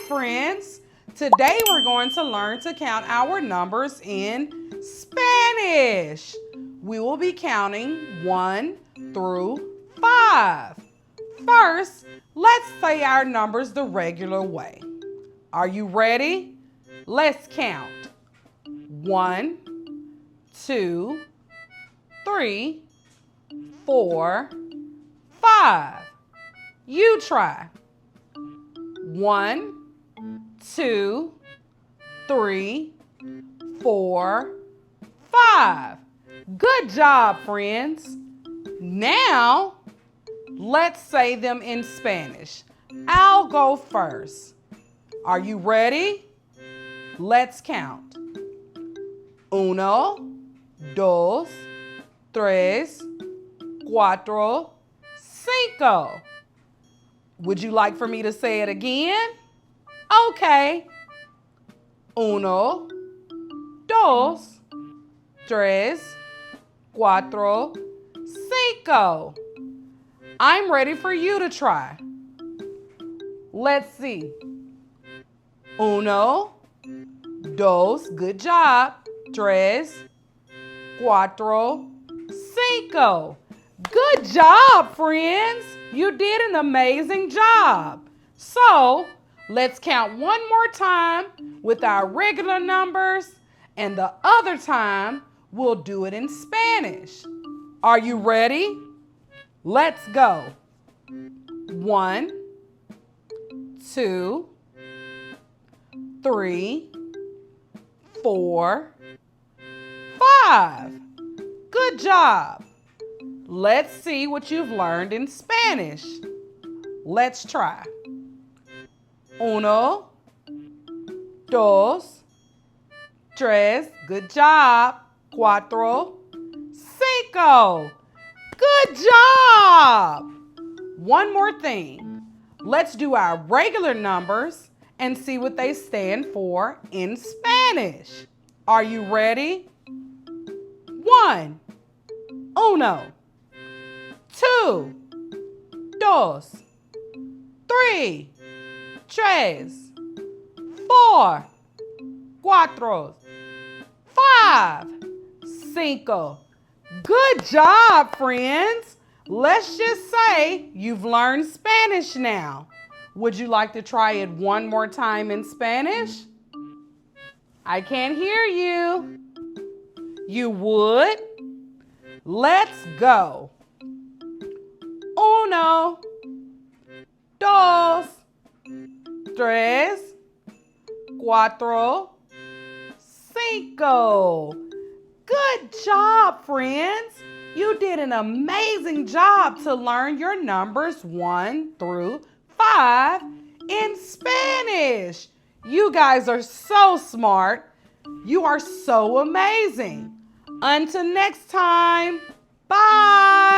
friends. Today we're going to learn to count our numbers in Spanish. We will be counting 1 through 5. First, let's say our numbers the regular way. Are you ready? Let's count. 1, 2, 3, 4, 5. You try. 1, 2, 3, 4, 5. Good job, friends. Now, let's say them in Spanish. I'll go first. Are you ready? Let's count. 1, 2, 3, 4, 5. Would you like for me to say it again? Okay. 1, 2, 3, 4, 5. I'm ready for you to try. Let's see. 1, 2, good job. 3, 4, 5. Good job, friends. You did an amazing job. So, let's count one more time with our regular numbers, and the other time we'll do it in Spanish. Are you ready? Let's go. 1, 2, 3, 4, 5. Good job. Let's see what you've learned in Spanish. Let's try. 1, 2, 3. Good job. 4, 5. Good job. One more thing. Let's do our regular numbers and see what they stand for in Spanish. Are you ready? 1, 1, 2, 2, 3, 4, 4, 5, 5. Good job, friends. Let's just say you've learned Spanish now. Would you like to try it one more time in Spanish? I can't hear you. You would? Let's go. 1, 2, 3, 4, 5. Good job, friends. You did an amazing job to learn your numbers 1 through 5 in Spanish. You guys are so smart. You are so amazing. Until next time, bye.